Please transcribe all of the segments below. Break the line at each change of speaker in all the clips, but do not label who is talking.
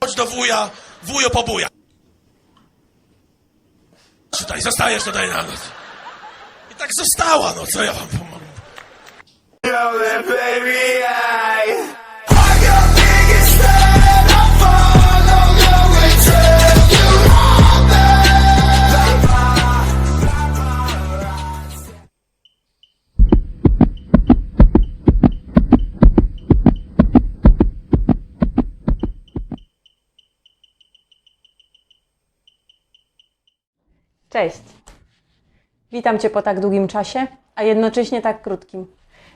chodź do wuja, wujo pobuja. Tutaj, zostajesz tutaj na noc. I tak została, no co ja wam pomogę.
Cześć! Witam Cię po tak długim czasie, a jednocześnie tak krótkim.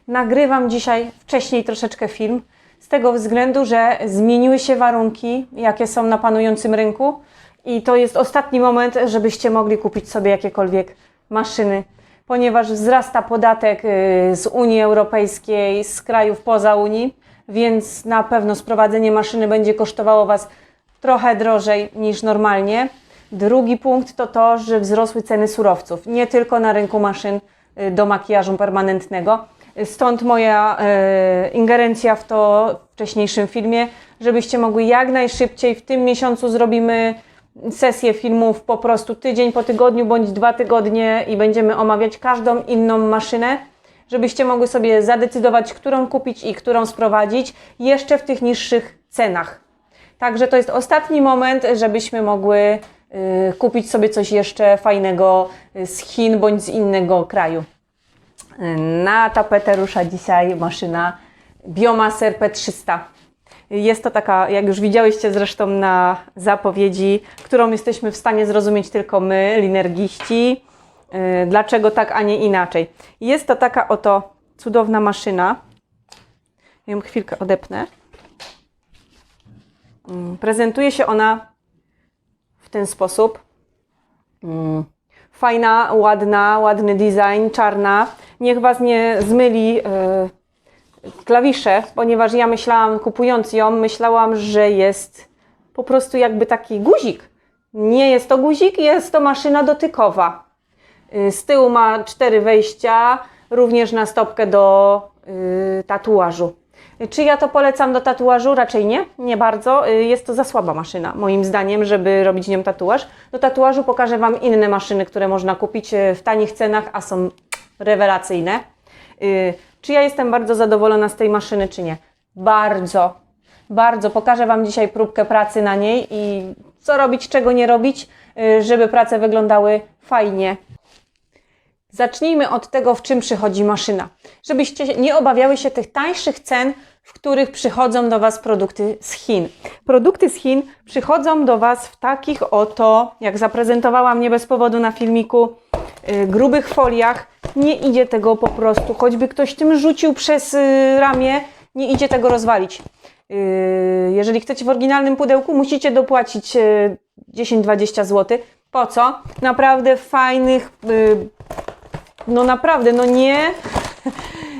Nagrywam dzisiaj wcześniej troszeczkę film, z tego względu, że zmieniły się warunki, jakie są na panującym rynku i to jest ostatni moment, żebyście mogli kupić sobie jakiekolwiek maszyny, ponieważ wzrasta podatek z Unii Europejskiej, z krajów poza Unii, więc na pewno sprowadzenie maszyny będzie kosztowało Was trochę drożej niż normalnie. Drugi punkt to to, że wzrosły ceny surowców, nie tylko na rynku maszyn do makijażu permanentnego. Stąd moja ingerencja w to w wcześniejszym filmie, żebyście mogli jak najszybciej. W tym miesiącu zrobimy sesję filmów po prostu tydzień po tygodniu bądź 2 tygodnie i będziemy omawiać każdą inną maszynę, żebyście mogły sobie zadecydować, którą kupić i którą sprowadzić jeszcze w tych niższych cenach. Także to jest ostatni moment, żebyśmy mogły kupić sobie coś jeszcze fajnego z Chin bądź z innego kraju. Na tapetę rusza dzisiaj maszyna Biomaser P300. Jest to taka, jak już widziałyście zresztą na zapowiedzi, którą jesteśmy w stanie zrozumieć tylko my, linergiści. Dlaczego tak, a nie inaczej. Jest to taka oto cudowna maszyna. Ja ją chwilkę odepnę. Prezentuje się ona w ten sposób. Fajna, ładna, ładny design, czarna. Niech Was nie zmyli klawisze, ponieważ ja myślałam, kupując ją, myślałam, że jest po prostu jakby taki guzik. Nie jest to guzik, jest to maszyna dotykowa. Z tyłu ma 4 wejścia, również na stopkę do tatuażu. Czy ja to polecam do tatuażu? Raczej nie, nie bardzo. Jest to za słaba maszyna, moim zdaniem, żeby robić nią tatuaż. Do tatuażu pokażę Wam inne maszyny, które można kupić w tanich cenach, a są rewelacyjne. Czy ja jestem bardzo zadowolona z tej maszyny, czy nie? Bardzo, bardzo. Pokażę Wam dzisiaj próbkę pracy na niej i co robić, czego nie robić, żeby prace wyglądały fajnie. Zacznijmy od tego, w czym przychodzi maszyna. Żebyście nie obawiały się tych tańszych cen, w których przychodzą do Was produkty z Chin. Produkty z Chin przychodzą do Was w takich oto, jak zaprezentowałam nie bez powodu na filmiku, grubych foliach. Nie idzie tego po prostu, choćby ktoś tym rzucił przez ramię, nie idzie tego rozwalić. Jeżeli chcecie w oryginalnym pudełku, musicie dopłacić 10-20 zł. Po co? Naprawdę fajnych, no naprawdę, no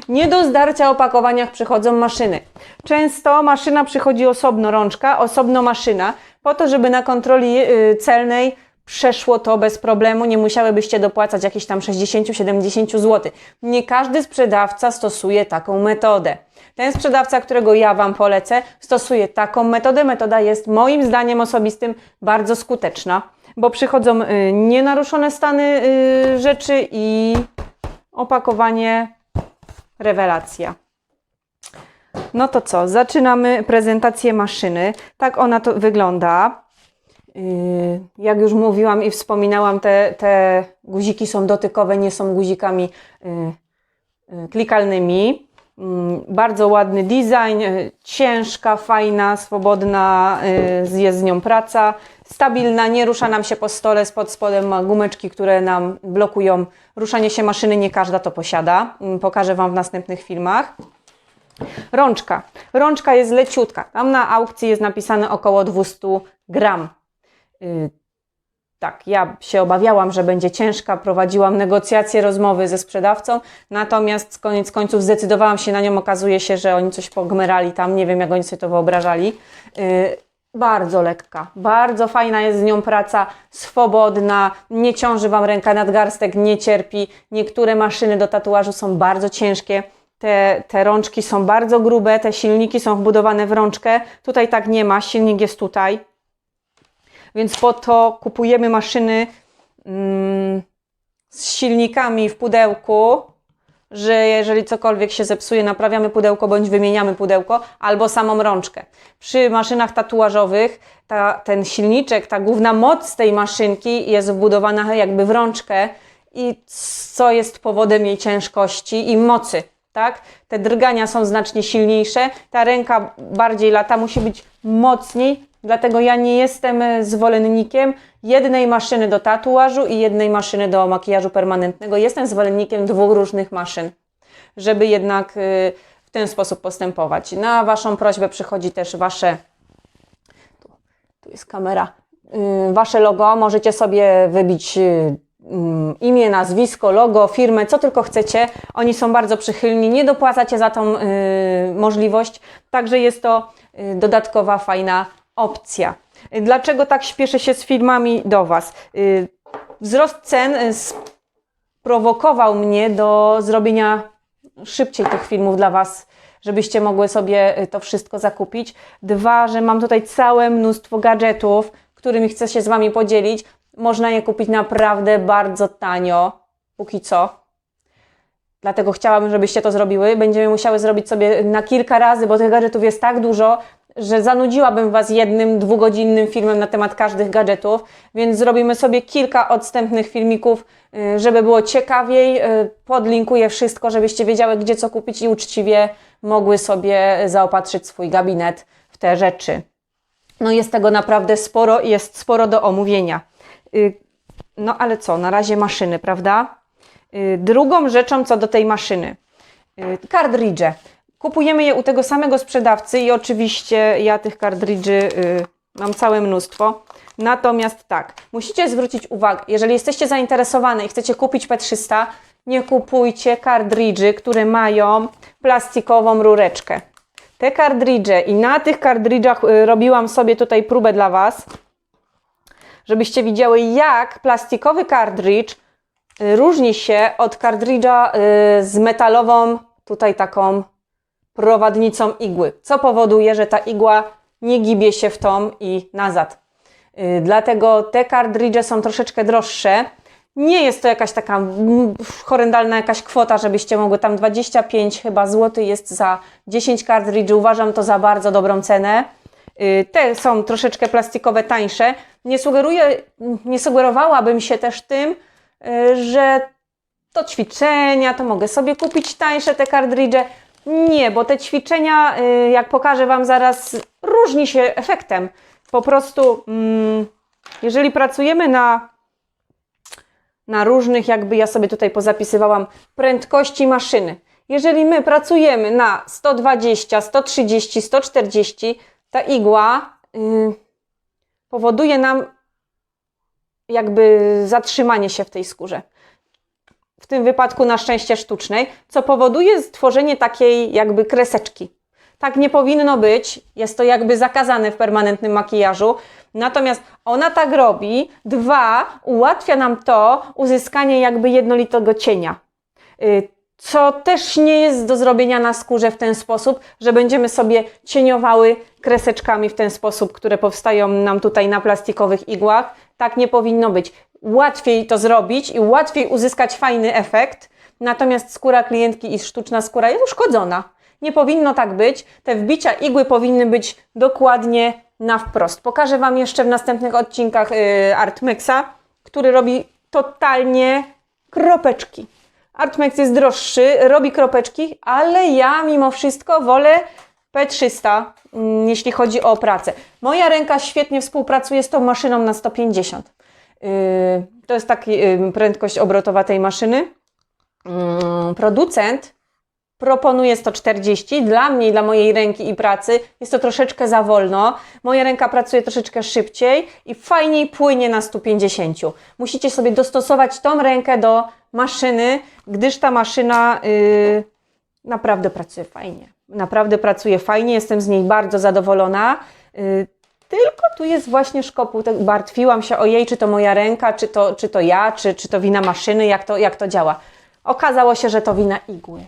nie do zdarcia opakowaniach przychodzą maszyny. Często maszyna przychodzi osobno rączka, osobno maszyna, po to, żeby na kontroli celnej przeszło to bez problemu, nie musiałybyście dopłacać jakieś tam 60-70 zł. Nie każdy sprzedawca stosuje taką metodę. Ten sprzedawca, którego ja Wam polecę, stosuje taką metodę. Metoda jest moim zdaniem osobistym bardzo skuteczna, bo przychodzą nienaruszone stany rzeczy i opakowanie rewelacja. No to co? Zaczynamy prezentację maszyny. Tak ona to wygląda. Jak już mówiłam i wspominałam, te guziki są dotykowe, nie są guzikami klikalnymi. Bardzo ładny design, ciężka, fajna, swobodna jest z nią praca, stabilna, nie rusza nam się po stole, pod spodem ma gumeczki, które nam blokują ruszanie się maszyny, nie każda to posiada, pokażę Wam w następnych filmach. Rączka. Rączka jest leciutka, tam na aukcji jest napisane około 200 gram. Tak, ja się obawiałam, że będzie ciężka, prowadziłam negocjacje, rozmowy ze sprzedawcą, natomiast koniec końców zdecydowałam się na nią, okazuje się, że oni coś pogmerali tam, nie wiem jak oni sobie to wyobrażali. Bardzo lekka, bardzo fajna jest z nią praca, swobodna, nie ciąży Wam ręka, nadgarstek nie cierpi. Niektóre maszyny do tatuażu są bardzo ciężkie, te rączki są bardzo grube, te silniki są wbudowane w rączkę. Tutaj tak nie ma, silnik jest tutaj. Więc po to kupujemy maszyny z silnikami w pudełku, że jeżeli cokolwiek się zepsuje, naprawiamy pudełko bądź wymieniamy pudełko, albo samą rączkę. Przy maszynach tatuażowych ten silniczek, ta główna moc tej maszynki jest wbudowana jakby w rączkę i co jest powodem jej ciężkości i mocy. Tak? Te drgania są znacznie silniejsze, ta ręka bardziej lata, musi być mocniej, dlatego ja nie jestem zwolennikiem jednej maszyny do tatuażu i jednej maszyny do makijażu permanentnego. Jestem zwolennikiem dwóch różnych maszyn, żeby jednak w ten sposób postępować. Na Waszą prośbę przychodzi też Wasze, tu jest kamera, Wasze logo, możecie sobie wybić imię, nazwisko, logo, firmę, co tylko chcecie. Oni są bardzo przychylni, nie dopłacacie za tą możliwość, także jest to dodatkowa, fajna opcja. Dlaczego tak śpieszę się z filmami do Was? Wzrost cen sprowokował mnie do zrobienia szybciej tych filmów dla Was, żebyście mogły sobie to wszystko zakupić. Dwa, że mam tutaj całe mnóstwo gadżetów, którymi chcę się z Wami podzielić. Można je kupić naprawdę bardzo tanio, póki co. Dlatego chciałabym, żebyście to zrobiły. Będziemy musiały zrobić sobie na kilka razy, bo tych gadżetów jest tak dużo, że zanudziłabym Was jednym, dwugodzinnym filmem na temat każdych gadżetów, więc zrobimy sobie kilka odstępnych filmików, żeby było ciekawiej. Podlinkuję wszystko, żebyście wiedziały, gdzie co kupić i uczciwie mogły sobie zaopatrzyć swój gabinet w te rzeczy. No jest tego naprawdę sporo i jest sporo do omówienia. No ale co, na razie maszyny, prawda? Drugą rzeczą co do tej maszyny, kartridże. Kupujemy je u tego samego sprzedawcy i oczywiście ja tych kartridży mam całe mnóstwo. Natomiast tak, musicie zwrócić uwagę, jeżeli jesteście zainteresowane i chcecie kupić P300, nie kupujcie kartridży, które mają plastikową rureczkę. Te kartridże i na tych kartridżach robiłam sobie tutaj próbę dla Was, żebyście widziały, jak plastikowy kartridż różni się od kartridża z metalową, tutaj taką prowadnicą igły, co powoduje, że ta igła nie gibie się w tą i nazad. Dlatego te kartridże są troszeczkę droższe. Nie jest to jakaś taka horrendalna jakaś kwota, żebyście mogły tam 25 chyba złotych jest za 10 kartridży. Uważam to za bardzo dobrą cenę. Te są troszeczkę plastikowe, tańsze. Nie sugerowałabym się też tym, że do ćwiczenia to mogę sobie kupić tańsze te kartridże. Nie, bo te ćwiczenia, jak pokażę Wam zaraz, różni się efektem. Po prostu, jeżeli pracujemy na różnych, jakby ja sobie tutaj pozapisywałam, prędkości maszyny. Jeżeli my pracujemy na 120, 130, 140, ta igła powoduje nam jakby zatrzymanie się w tej skórze. W tym wypadku na szczęście sztucznej, co powoduje stworzenie takiej jakby kreseczki. Tak nie powinno być, jest to jakby zakazane w permanentnym makijażu, natomiast ona tak robi. Dwa, ułatwia nam to uzyskanie jakby jednolitego cienia, co też nie jest do zrobienia na skórze w ten sposób, że będziemy sobie cieniowały kreseczkami w ten sposób, które powstają nam tutaj na plastikowych igłach. Tak nie powinno być. Łatwiej to zrobić i łatwiej uzyskać fajny efekt, natomiast skóra klientki i sztuczna skóra jest uszkodzona. Nie powinno tak być. Te wbicia igły powinny być dokładnie na wprost. Pokażę Wam jeszcze w następnych odcinkach Artmexa, który robi totalnie kropeczki. Artmex jest droższy, robi kropeczki, ale ja mimo wszystko wolę P300, jeśli chodzi o pracę. Moja ręka świetnie współpracuje z tą maszyną na 150. To jest taka prędkość obrotowa tej maszyny. Producent proponuje 140. Dla mnie, dla mojej ręki i pracy jest to troszeczkę za wolno. Moja ręka pracuje troszeczkę szybciej i fajniej płynie na 150. Musicie sobie dostosować tą rękę do maszyny, gdyż ta maszyna naprawdę pracuje fajnie. Naprawdę pracuje fajnie, jestem z niej bardzo zadowolona. Tylko tu jest właśnie szkopuł. Martwiłam się o jej, czy to moja ręka, czy to ja, czy to wina maszyny, jak to działa. Okazało się, że to wina igły.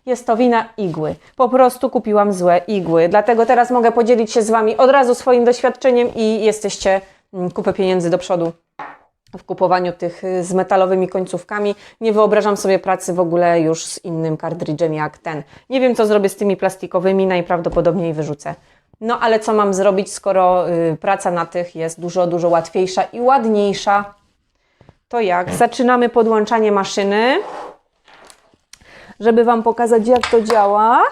Jest to wina igły. Po prostu kupiłam złe igły. Dlatego teraz mogę podzielić się z Wami od razu swoim doświadczeniem i jesteście kupę pieniędzy do przodu w kupowaniu tych z metalowymi końcówkami. Nie wyobrażam sobie pracy w ogóle już z innym kartridżem jak ten. Nie wiem, co zrobię z tymi plastikowymi, najprawdopodobniej wyrzucę. No ale co mam zrobić, skoro praca na tych jest dużo, dużo łatwiejsza i ładniejsza. To jak? Zaczynamy podłączanie maszyny. Żeby Wam pokazać, jak to działa.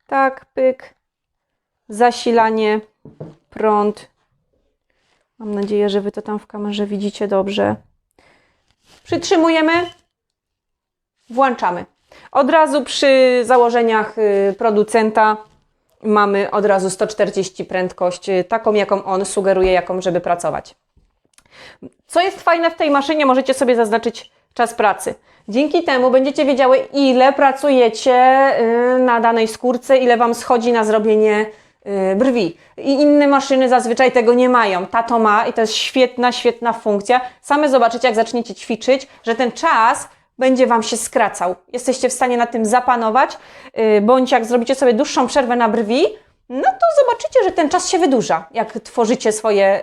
Tak, pyk. Zasilanie, prąd. Mam nadzieję, że Wy to tam w kamerze widzicie dobrze. Przytrzymujemy. Włączamy. Od razu przy założeniach producenta mamy od razu 140 prędkość, taką jaką on sugeruje, jaką żeby pracować. Co jest fajne w tej maszynie, możecie sobie zaznaczyć czas pracy. Dzięki temu będziecie wiedziały, ile pracujecie na danej skórce, ile Wam schodzi na zrobienie brwi. I inne maszyny zazwyczaj tego nie mają. Ta to ma i to jest świetna, świetna funkcja. Same zobaczycie, jak zaczniecie ćwiczyć, że ten czas będzie Wam się skracał. Jesteście w stanie na tym zapanować, bądź jak zrobicie sobie dłuższą przerwę na brwi, no to zobaczycie, że ten czas się wydłuża, jak tworzycie swoje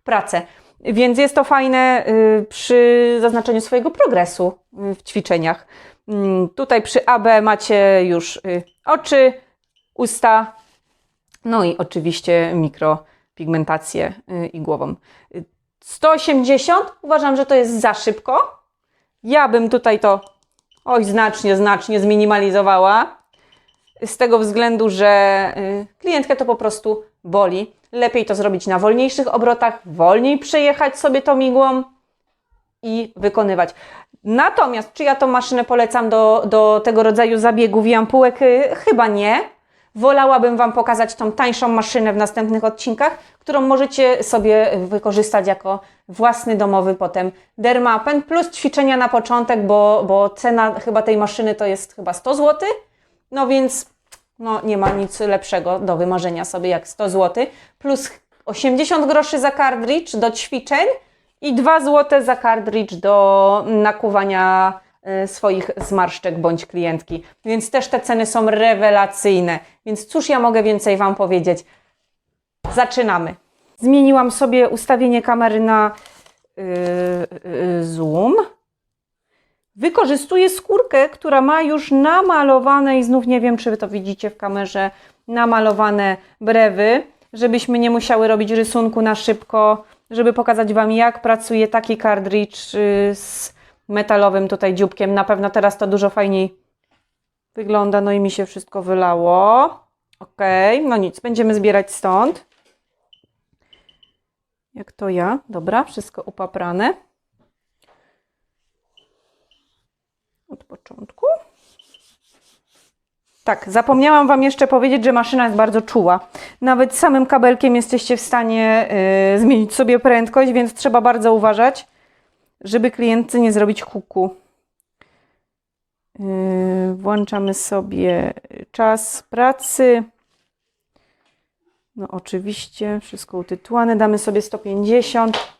prace. Więc jest to fajne przy zaznaczeniu swojego progresu w ćwiczeniach. Tutaj przy AB macie już oczy, usta, no i oczywiście mikropigmentację igłową. 180 uważam, że to jest za szybko. Ja bym tutaj to znacznie zminimalizowała. Z tego względu, że klientkę to po prostu boli. Lepiej to zrobić na wolniejszych obrotach, wolniej przejechać sobie tą igłą i wykonywać. Natomiast czy ja tą maszynę polecam do tego rodzaju zabiegów i ampułek? Chyba nie. Wolałabym Wam pokazać tą tańszą maszynę w następnych odcinkach, którą możecie sobie wykorzystać jako własny domowy potem dermapen plus ćwiczenia na początek, bo cena chyba tej maszyny to jest chyba 100 zł. No więc nie ma nic lepszego do wymarzenia sobie jak 100 zł. Plus 80 groszy za kartridż do ćwiczeń i 2 zł za kartridż do nakuwania swoich zmarszczek bądź klientki. Więc też te ceny są rewelacyjne. Więc cóż ja mogę więcej Wam powiedzieć? Zaczynamy. Zmieniłam sobie ustawienie kamery na zoom. Wykorzystuję skórkę, która ma już namalowane i znów nie wiem, czy Wy to widzicie w kamerze, namalowane brewy, żebyśmy nie musiały robić rysunku na szybko, żeby pokazać Wam, jak pracuje taki kartridż z metalowym tutaj dzióbkiem. Na pewno teraz to dużo fajniej wygląda, no i mi się wszystko wylało. Ok, no nic, będziemy zbierać stąd. Jak to ja? Dobra, wszystko upaprane. Od początku. Tak, zapomniałam Wam jeszcze powiedzieć, że maszyna jest bardzo czuła. Nawet samym kabelkiem jesteście w stanie zmienić sobie prędkość, więc trzeba bardzo uważać, żeby klientce nie zrobić huku. Włączamy sobie czas pracy. No oczywiście, wszystko utytułane. Damy sobie 150.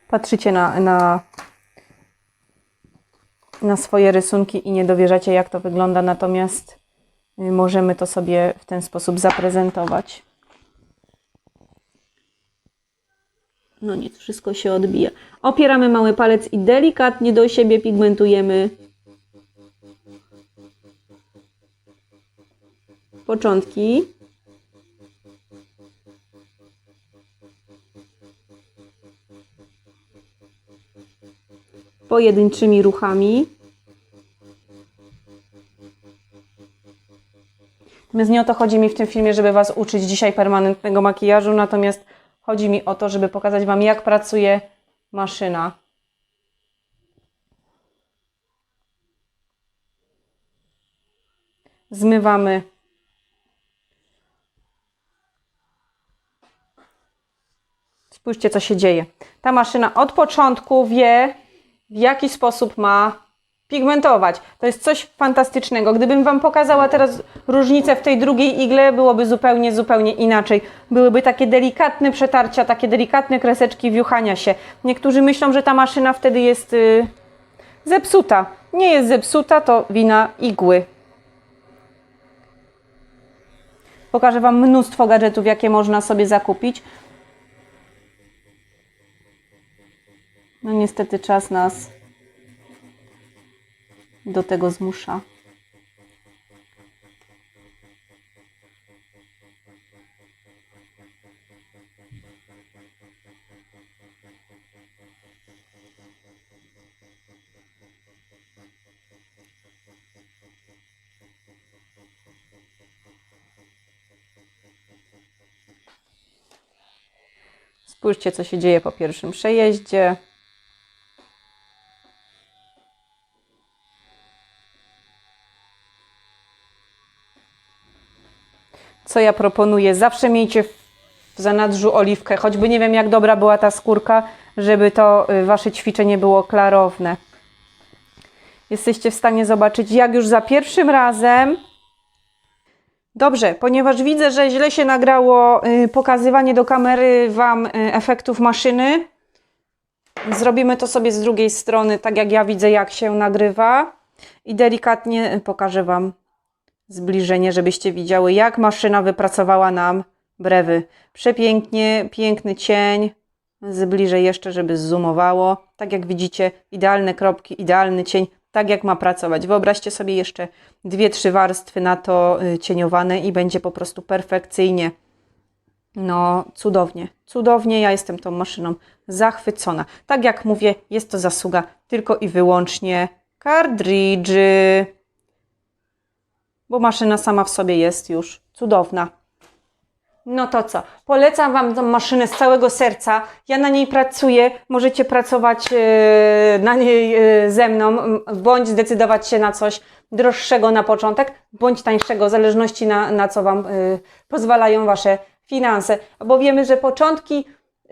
Patrzycie na swoje rysunki i nie dowierzacie, jak to wygląda, natomiast możemy to sobie w ten sposób zaprezentować. No nic, wszystko się odbija. Opieramy mały palec i delikatnie do siebie pigmentujemy początki. Pojedynczymi ruchami. Natomiast nie o to chodzi mi w tym filmie, żeby Was uczyć dzisiaj permanentnego makijażu, natomiast chodzi mi o to, żeby pokazać Wam, jak pracuje maszyna. Zmywamy Spójrzcie, co się dzieje. Ta maszyna od początku wie, w jaki sposób ma pigmentować. To jest coś fantastycznego. Gdybym Wam pokazała teraz różnicę w tej drugiej igle, byłoby zupełnie inaczej. Byłyby takie delikatne przetarcia, takie delikatne kreseczki wiuchania się. Niektórzy myślą, że ta maszyna wtedy jest zepsuta. Nie jest zepsuta, to wina igły. Pokażę Wam mnóstwo gadżetów, jakie można sobie zakupić. No niestety czas nas do tego zmusza. Spójrzcie, co się dzieje po pierwszym przejeździe. Co ja proponuję? Zawsze miejcie w zanadrzu oliwkę, choćby nie wiem, jak dobra była ta skórka, żeby to Wasze ćwiczenie było klarowne. Jesteście w stanie zobaczyć, jak już za pierwszym razem. Dobrze, ponieważ widzę, że źle się nagrało pokazywanie do kamery Wam efektów maszyny, zrobimy to sobie z drugiej strony, tak jak ja widzę, jak się nagrywa i delikatnie pokażę Wam zbliżenie, żebyście widziały, jak maszyna wypracowała nam brewy. Przepięknie, piękny cień. Zbliżę jeszcze, żeby zoomowało. Tak jak widzicie, idealne kropki, idealny cień, tak jak ma pracować. Wyobraźcie sobie jeszcze 2-3 warstwy na to cieniowane i będzie po prostu perfekcyjnie. No, cudownie, cudownie. Ja jestem tą maszyną zachwycona. Tak jak mówię, jest to zasługa tylko i wyłącznie kartridży, bo maszyna sama w sobie jest już cudowna. No to co? Polecam Wam tą maszynę z całego serca. Ja na niej pracuję. Możecie pracować na niej ze mną, bądź zdecydować się na coś droższego na początek, bądź tańszego, w zależności na co Wam pozwalają Wasze finanse. Bo wiemy, że początki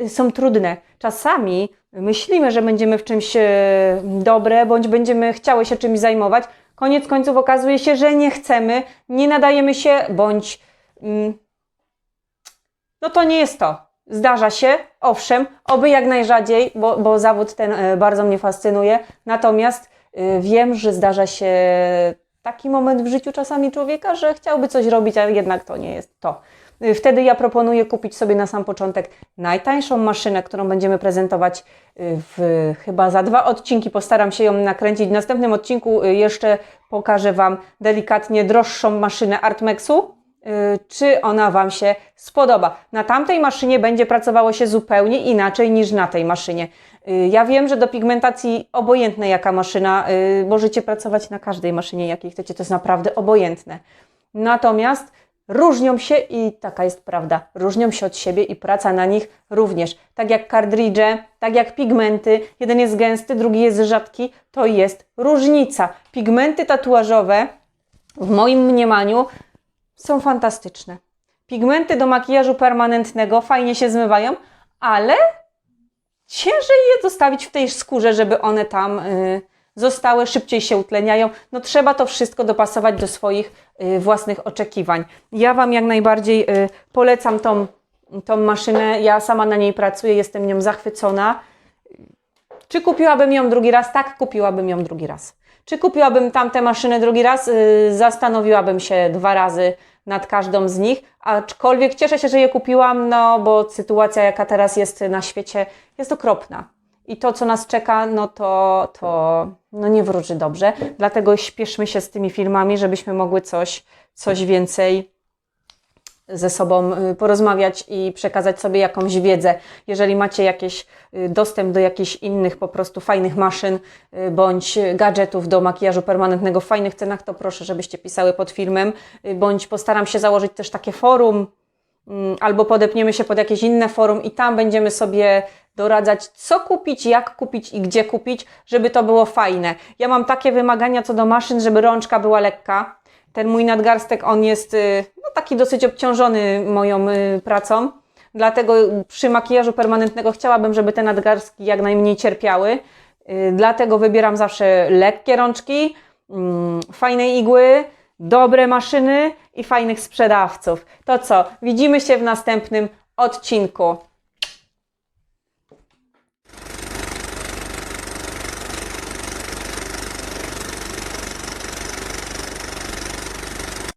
są trudne. Czasami myślimy, że będziemy w czymś dobre, bądź będziemy chciały się czymś zajmować. Koniec końców okazuje się, że nie chcemy, nie nadajemy się, bądź no to nie jest to. Zdarza się, owszem, oby jak najrzadziej, bo zawód ten bardzo mnie fascynuje. Natomiast wiem, że zdarza się taki moment w życiu czasami człowieka, że chciałby coś robić, a jednak to nie jest to. Wtedy ja kupić sobie na sam początek najtańszą maszynę, którą będziemy prezentować chyba za 2 odcinki. Postaram się ją nakręcić. W następnym odcinku jeszcze pokażę Wam delikatnie droższą maszynę Artmexu. Czy ona Wam się spodoba. Na tamtej maszynie będzie pracowało się zupełnie inaczej niż na tej maszynie. Ja wiem, że do pigmentacji obojętne jaka maszyna, możecie pracować na każdej maszynie jakiej chcecie, to jest naprawdę obojętne. Natomiast różnią się i taka jest prawda, różnią się od siebie i praca na nich również. Tak jak kartridże, tak jak pigmenty, jeden jest gęsty, drugi jest rzadki, to jest różnica. Pigmenty tatuażowe w moim mniemaniu są fantastyczne. Pigmenty do makijażu permanentnego fajnie się zmywają, ale ciężej je zostawić w tej skórze, żeby one tam zostały, szybciej się utleniają. No trzeba to wszystko dopasować do swoich własnych oczekiwań. Ja Wam jak najbardziej polecam tą maszynę. Ja sama na niej pracuję, jestem nią zachwycona. Czy kupiłabym ją drugi raz? Tak, kupiłabym ją drugi raz. Czy kupiłabym tamte maszyny drugi raz? Zastanowiłabym się 2 razy nad każdą z nich, aczkolwiek cieszę się, że je kupiłam, no bo sytuacja jaka teraz jest na świecie jest okropna. I to, co nas czeka, no to nie wróży dobrze. Dlatego śpieszmy się z tymi filmami, żebyśmy mogły coś więcej ze sobą porozmawiać i przekazać sobie jakąś wiedzę. Jeżeli macie jakiś dostęp do jakichś innych po prostu fajnych maszyn bądź gadżetów do makijażu permanentnego w fajnych cenach, to proszę, żebyście pisały pod filmem, bądź postaram się założyć też takie forum, albo podepniemy się pod jakieś inne forum i tam będziemy sobie doradzać, co kupić, jak kupić i gdzie kupić, żeby to było fajne. Ja mam takie wymagania co do maszyn, żeby rączka była lekka. Ten mój nadgarstek, on jest no, taki dosyć obciążony moją pracą, dlatego przy makijażu permanentnego chciałabym, żeby te nadgarstki jak najmniej cierpiały. Dlatego wybieram zawsze lekkie rączki, fajne igły, dobre maszyny i fajnych sprzedawców. To co? Widzimy się w następnym odcinku.